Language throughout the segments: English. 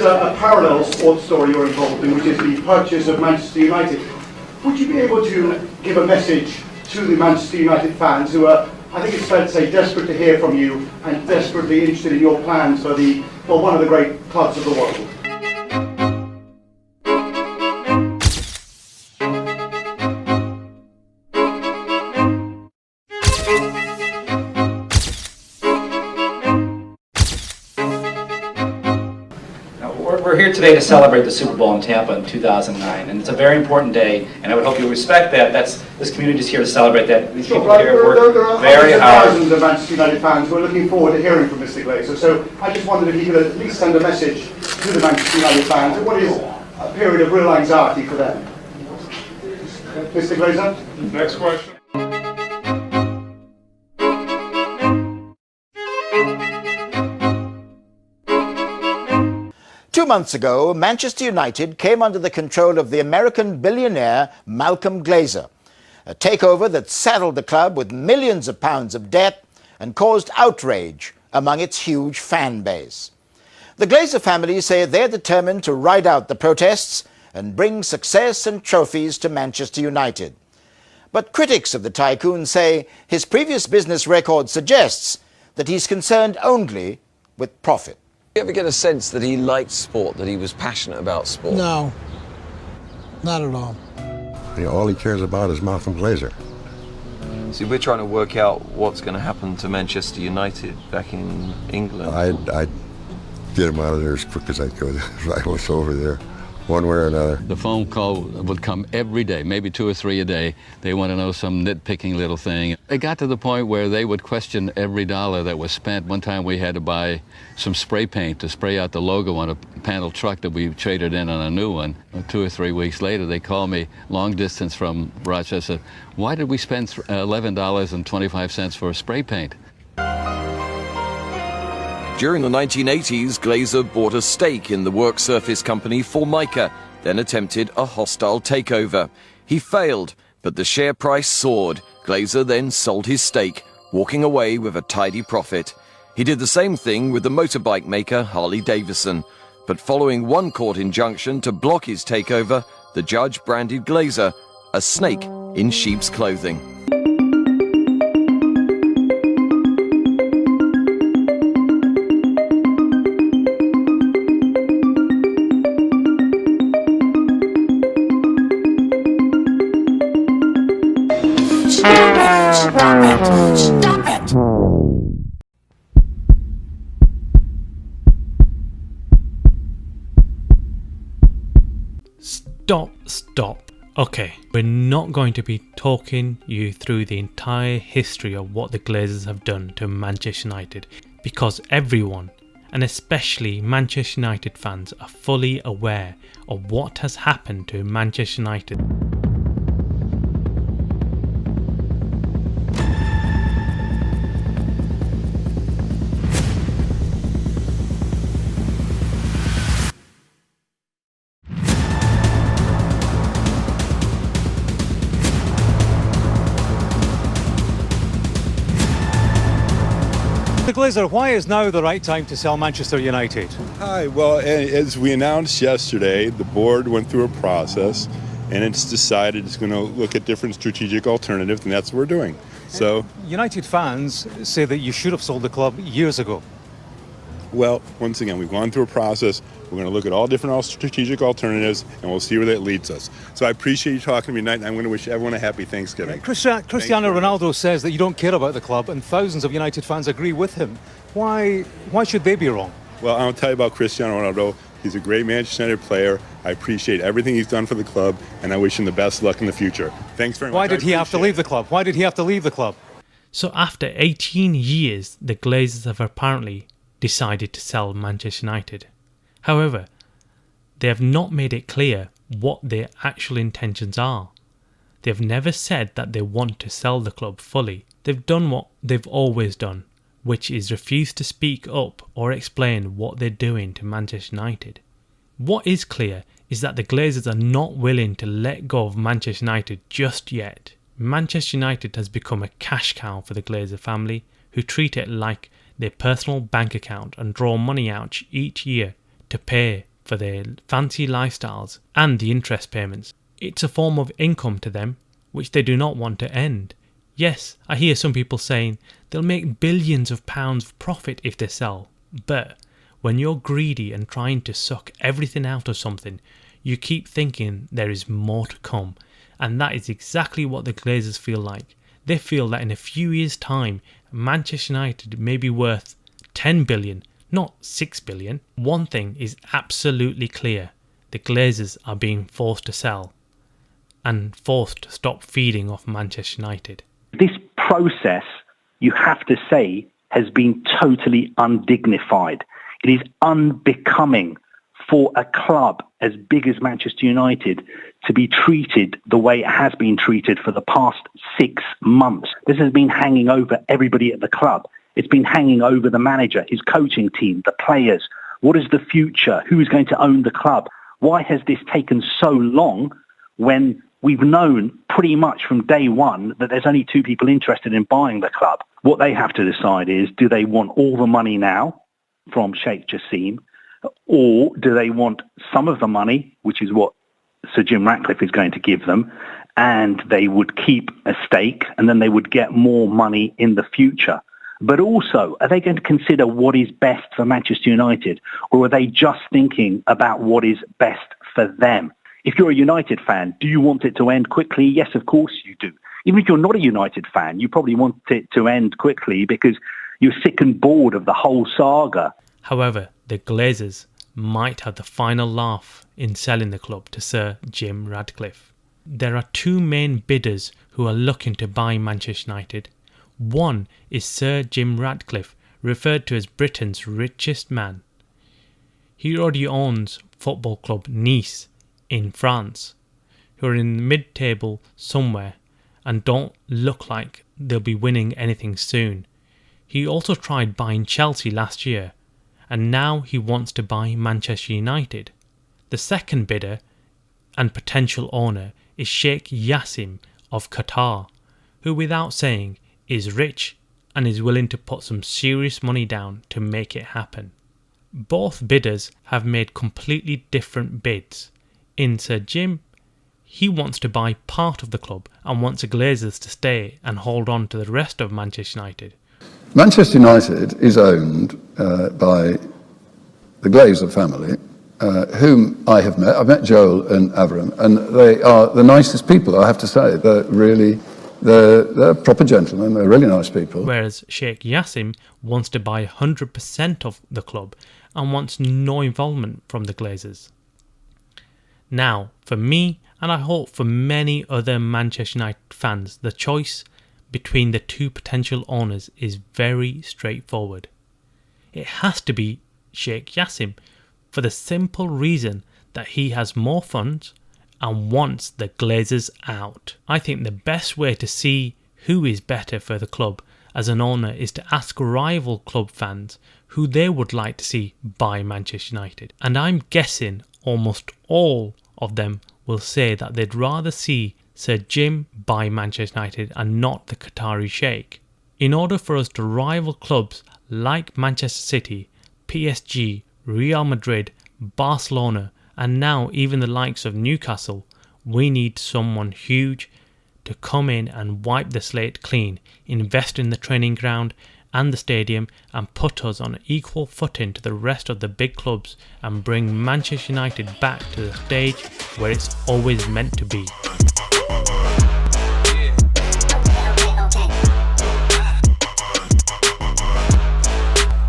a parallel sports story you're involved in, which is the purchase of Manchester United. Would you be able to give a message to the Manchester United fans who are, I think it's fair to say, desperate to hear from you and desperately interested in your plans for one of the great clubs of the world? We're here today to celebrate the Super Bowl in Tampa in 2009, and it's a very important day, and I would hope you'll respect that. This community is here to celebrate that. These people here work very hard. Thousands of Manchester United fans who are looking forward to hearing from Mr. Glazer, so I just wondered if he could at least send a message to the Manchester United fans at what is a period of real anxiety for them. Mr. Glazer? Next question. 2 months ago, Manchester United came under the control of the American billionaire Malcolm Glazer, a takeover that saddled the club with millions of pounds of debt and caused outrage among its huge fan base. The Glazer family say they're determined to ride out the protests and bring success and trophies to Manchester United. But critics of the tycoon say his previous business record suggests that he's concerned only with profit. Do you ever get a sense that he liked sport, that he was passionate about sport? No, not at all. All he cares about is Malcolm Glazer. See, we're trying to work out what's going to happen to Manchester United back in England. I'd get him out of there as quick as I could if I was over there, one way or another. The phone call would come every day, maybe 2 or 3 a day. They want to know some nitpicking little thing. It got to the point where they would question every dollar that was spent. One time we had to buy some spray paint to spray out the logo on a panel truck that we traded in on a new one. 2 or 3 weeks later, they called me long distance from Rochester. Why did we spend $11.25 for a spray paint? During the 1980s, Glazer bought a stake in the work surface company Formica, then attempted a hostile takeover. He failed, but the share price soared. Glazer then sold his stake, walking away with a tidy profit. He did the same thing with the motorbike maker Harley-Davidson. But following one court injunction to block his takeover, the judge branded Glazer a snake in sheep's clothing. Stop it! Stop. Okay, we're not going to be talking you through the entire history of what the Glazers have done to Manchester United, because everyone, and especially Manchester United fans, are fully aware of what has happened to Manchester United. Mr. Glazer, why is now the right time to sell Manchester United? Hi, well, as we announced yesterday, the board went through a process and it's decided it's going to look at different strategic alternatives, and that's what we're doing. So, United fans say that you should have sold the club years ago. well, once again, we've gone through a process. We're going to look at all different strategic alternatives, and we'll see where that leads us. So I appreciate you talking to me tonight, and I'm going to wish everyone a happy Thanksgiving. Cristiano Ronaldo says that you don't care about the club, and thousands of United fans agree with him. Why should they be wrong? Well, I'll tell you about Cristiano Ronaldo. He's a great Manchester United player. I appreciate everything he's done for the club, and I wish him the best luck in the future. Thanks very much. Why did he have to leave the club? Why did he have to leave the club? So after 18 years, the Glazers have apparently decided to sell Manchester United. However, they have not made it clear what their actual intentions are. They have never said that they want to sell the club fully. They've done what they've always done, which is refuse to speak up or explain what they're doing to Manchester United. What is clear is that the Glazers are not willing to let go of Manchester United just yet. Manchester United has become a cash cow for the Glazer family, who treat it like their personal bank account and draw money out each year to pay for their fancy lifestyles and the interest payments. It's a form of income to them, which they do not want to end. Yes, I hear some people saying they'll make billions of pounds of profit if they sell, but when you're greedy and trying to suck everything out of something, you keep thinking there is more to come, and that is exactly what the Glazers feel like. They feel that in a few years' time, Manchester United may be worth 10 billion, not 6 billion. One thing is absolutely clear: the Glazers are being forced to sell and forced to stop feeding off Manchester United. This process, you have to say, has been totally undignified. It is unbecoming for a club as big as Manchester United to be treated the way it has been treated for the past 6 months. This has been hanging over everybody at the club. It's been hanging over the manager, his coaching team, the players. What is the future? Who is going to own the club? Why has this taken so long when we've known pretty much from day one that there's only 2 people interested in buying the club? What they have to decide is, do they want all the money now from Sheikh Jassim, or do they want some of the money, which is what Sir Jim Ratcliffe is going to give them, and they would keep a stake and then they would get more money in the future? But also, are they going to consider what is best for Manchester United, or are they just thinking about what is best for them? If you're a United fan, do you want it to end quickly? Yes, of course you do. Even if you're not a United fan, you probably want it to end quickly because you're sick and bored of the whole saga. However, the Glazers might have the final laugh in selling the club to Sir Jim Ratcliffe. There are 2 main bidders who are looking to buy Manchester United. One is Sir Jim Ratcliffe, referred to as Britain's richest man. He already owns football club Nice in France, who are in the mid-table somewhere and don't look like they'll be winning anything soon. He also tried buying Chelsea last year, and now he wants to buy Manchester United. The second bidder and potential owner is Sheikh Jassim of Qatar, who, without saying, is rich and is willing to put some serious money down to make it happen. Both bidders have made completely different bids. In Sir Jim, he wants to buy part of the club and wants the Glazers to stay and hold on to the rest of Manchester United. Manchester United is owned by the Glazer family, whom I have met. I've met Joel and Avram, and they are the nicest people, I have to say. They're proper gentlemen, they're really nice people. Whereas Sheikh Jassim wants to buy 100% of the club and wants no involvement from the Glazers. Now, for me, and I hope for many other Manchester United fans, the choice between the 2 potential owners is very straightforward. It has to be Sheikh Jassim, for the simple reason that he has more funds and wants the Glazers out. I think the best way to see who is better for the club as an owner is to ask rival club fans who they would like to see buy Manchester United. And I'm guessing almost all of them will say that they'd rather see Sir Jim buy Manchester United and not the Qatari Sheikh. In order for us to rival clubs like Manchester City, PSG, Real Madrid, Barcelona, and now even the likes of Newcastle, we need someone huge to come in and wipe the slate clean, invest in the training ground and the stadium, and put us on equal footing to the rest of the big clubs and bring Manchester United back to the stage where it's always meant to be.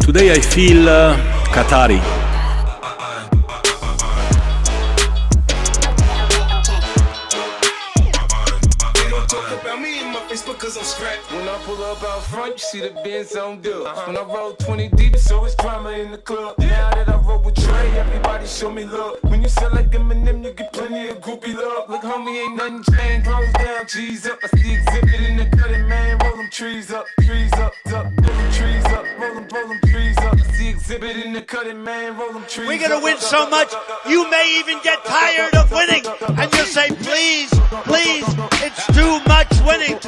Today I feel Qatari. When I pull up out front, you see the Benz on dubs. When I roll 20 deep, so it's drama in the club. Now that I roll with Trey, everybody show me love. When you sell like Eminem, you get plenty of groupie love. Look, homie, ain't nothing changed. Close down, cheese up. I see exhibit in the cutting, man. Roll them trees up, roll them trees up, roll them trees up. I see exhibit in the cutting, man. Roll them trees up. We're gonna win so much, you may even get tired of winning, and you'll say, please, please, it's too much winning.